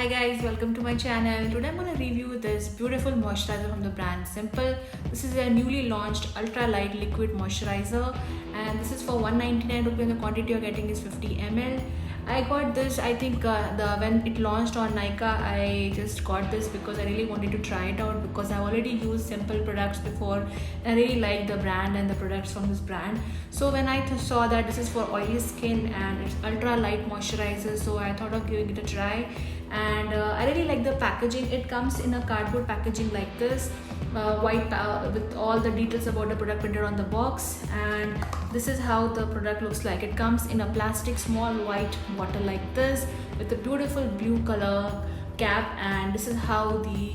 Hi guys, welcome to my channel. Today I'm going to review this beautiful moisturizer from the brand Simple. This is a newly launched ultra light liquid moisturizer and this is for 199 rupees. The quantity you're getting is 50 ml. I got this, I think when it launched on Nykaa, I just got this because I really wanted to try it out because I've already used Simple products before. I really like the brand and the products from this brand. So when I saw that this is for oily skin and it's ultra light moisturizer, so I thought of giving it a try. And I really like the packaging. It comes in a cardboard packaging like this, white with all the details about the product printed on the box, and this is how the product looks like. It comes in a plastic small white bottle like this with a beautiful blue color cap, and this is how the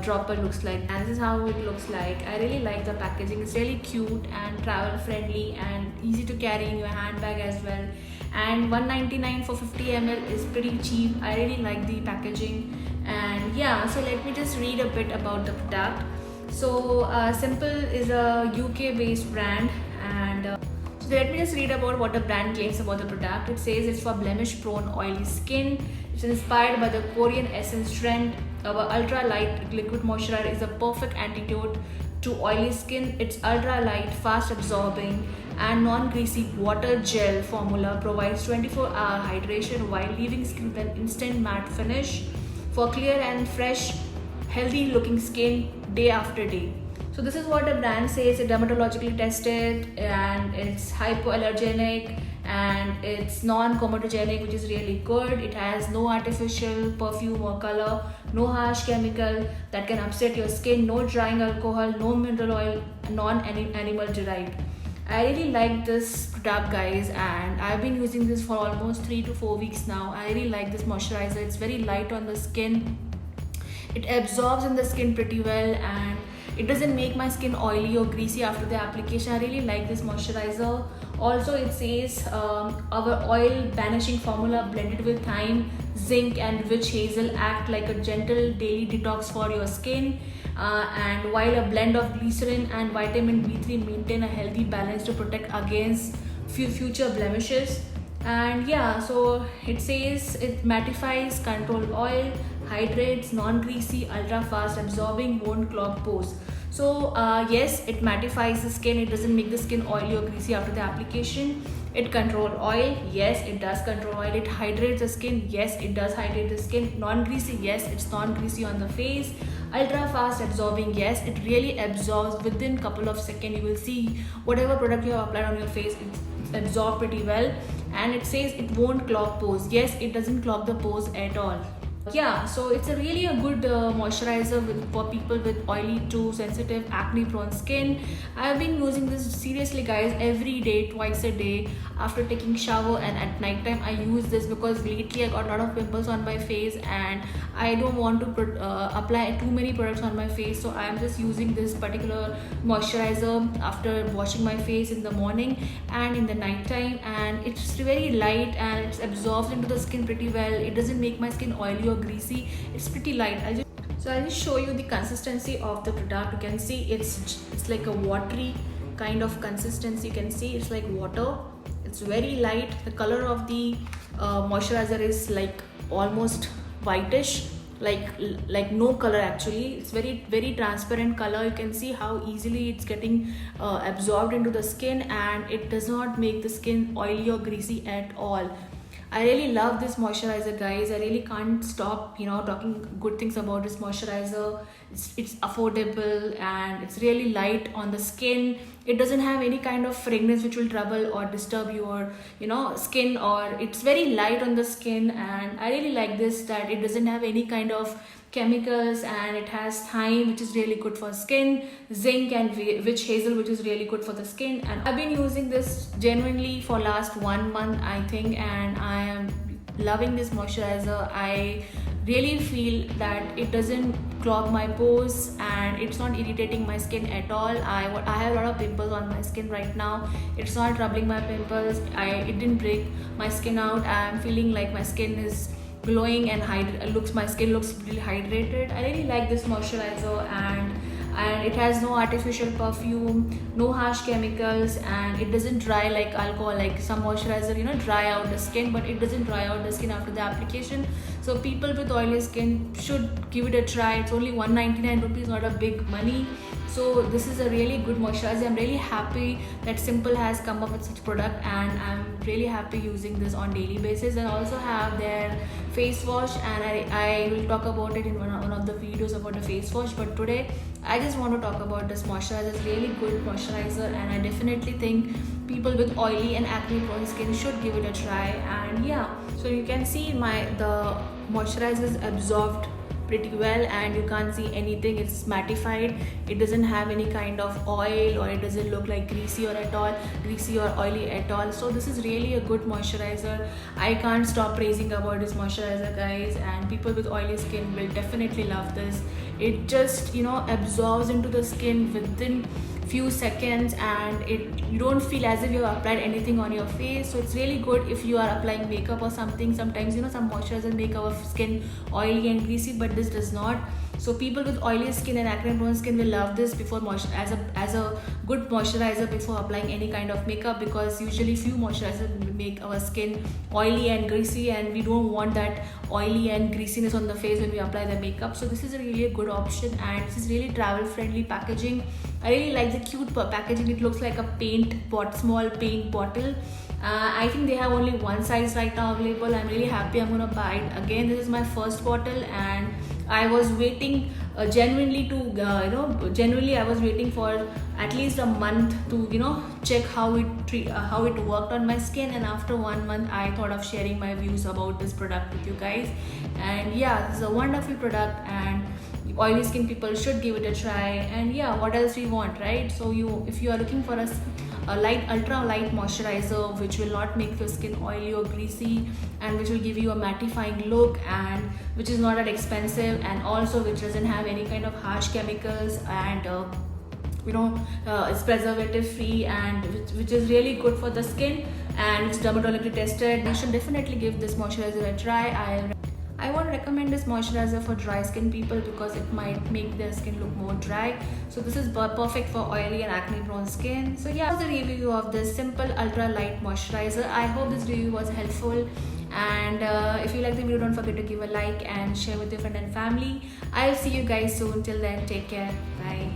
dropper looks like, and this is how it looks like. I really like the packaging. It's really cute and travel friendly and easy to carry in your handbag as well, and 199 for 50 ml is pretty cheap. I really like the packaging. And yeah, so let me just read a bit about the product. So Simple is a UK based brand, and so let me just read about what the brand claims about the product. It says it's for blemish prone oily skin. It's inspired by the Korean essence trend. Our ultra light liquid moisturizer is a perfect antidote to oily skin. Its ultra light, fast absorbing and non-greasy water gel formula provides 24-hour hydration while leaving skin with an instant matte finish for clear and fresh, healthy looking skin day after day. So this is what the brand says. It's dermatologically tested and it's hypoallergenic and it's non-comedogenic, which is really good. It has no artificial perfume or color, no harsh chemical that can upset your skin, no drying alcohol, no mineral oil, non-animal derived. I really like this product, guys, and I've been using this for almost 3 to 4 weeks now. I really like this moisturizer. It's very light on the skin. It absorbs in the skin pretty well, and it doesn't make my skin oily or greasy after the application. I really like this moisturizer. Also, it says our oil banishing formula blended with thyme, zinc and witch hazel act like a gentle daily detox for your skin, and while a blend of glycerin and vitamin B3 maintain a healthy balance to protect against future blemishes. And yeah, so it says it mattifies, control oil, hydrates, non-greasy, ultra fast absorbing, won't clog pores. So yes, it mattifies the skin. It doesn't make the skin oily or greasy after the application. It control oil. Yes, it does control oil. It hydrates the skin. Yes, it does hydrate the skin. Non-greasy. Yes, it's non-greasy on the face. Ultra fast absorbing. Yes, it really absorbs within couple of seconds. You will see whatever product you have applied on your face, it's absorbed pretty well. And it says it won't clog pores. Yes, it doesn't clog the pores at all. Yeah, so it's a really a good moisturizer for people with oily to sensitive acne prone skin. I've been using this seriously, guys, every day, twice a day after taking shower, and at night time I use this because lately I got a lot of pimples on my face and I don't want to apply too many products on my face. So I'm just using this particular moisturizer after washing my face in the morning and in the night time, and it's very light and it absorbs into the skin pretty well. It doesn't make my skin oily or greasy. It's pretty light. I'll just show you the consistency of the product. You can see it's like a watery kind of consistency. You can see it's like water. It's very light. The color of the moisturizer is like almost whitish, like no color actually. It's very transparent color. You can see how easily it's getting absorbed into the skin, and it does not make the skin oily or greasy at all. I really love this moisturizer, guys. I really can't stop talking good things about this moisturizer. It's affordable and it's really light on the skin. It doesn't have any kind of fragrance which will trouble or disturb your skin, or it's very light on the skin. And I really like this, that it doesn't have any kind of chemicals, and it has thyme, which is really good for skin, zinc and witch hazel, which is really good for the skin. And I've been using this genuinely for last 1 month, I think, and I am loving this moisturizer. I really feel that it doesn't clog my pores and it's not irritating my skin at all. I have a lot of pimples on my skin right now. It's not troubling my pimples. It didn't break my skin out. I'm feeling like my skin is glowing and my skin looks really hydrated. I really like this moisturizer, and and it has no artificial perfume, no harsh chemicals, and it doesn't dry like alcohol. Like some moisturizer, you know, dry out the skin, but it doesn't dry out the skin after the application. So people with oily skin should give it a try. It's only 199 rupees, not a big money. So this is a really good moisturizer. I'm really happy that Simple has come up with such product, and I'm really happy using this on daily basis. And also have their face wash, and I will talk about it in one of the videos about the face wash. But today I just want to talk about this moisturizer. It's really good moisturizer, and I definitely think people with oily and acne prone skin should give it a try. And yeah, so you can see the moisturizer is absorbed pretty well, and you can't see anything. It's mattified. It doesn't have any kind of oil, or it doesn't look like greasy or oily at all. So this is really a good moisturizer. I can't stop praising about this moisturizer, guys, and people with oily skin will definitely love this. It just, you know, absorbs into the skin within few seconds, and you don't feel as if you have applied anything on your face. So it's really good if you are applying makeup or something. Sometimes, you know, some moisturizers make our skin oily and greasy, but this does not. So people with oily skin and acne prone skin will love this before as a good moisturizer before applying any kind of makeup, because usually few moisturizers make our skin oily and greasy, and we don't want that oily and greasiness on the face when we apply the makeup. So this is a really good option, and this is really travel friendly packaging. I really like the cute packaging. It looks like a small paint bottle. I think they have only one size right now available. I'm really happy. I'm gonna buy it again. This is my first bottle, and I was waiting genuinely I was waiting for at least a month to, you know, check how it worked on my skin. And after 1 month, I thought of sharing my views about this product with you guys. And yeah, this is a wonderful product, and oily skin people should give it a try. And yeah, what else we want, right? So if you are looking for a light, ultra light moisturizer which will not make your skin oily or greasy, and which will give you a mattifying look, and which is not that expensive, and also which doesn't have any kind of harsh chemicals, and it's preservative free, and which is really good for the skin, and it's dermatologically tested, you should definitely give this moisturizer a try. I won't recommend this moisturizer for dry skin people, because it might make their skin look more dry. So this is perfect for oily and acne prone skin. So yeah, that was the review of this Simple Ultra Light Moisturizer. I hope this review was helpful, and if you like the video, don't forget to give a like and share with your friend and family. I'll see you guys soon. Till then, take care. Bye.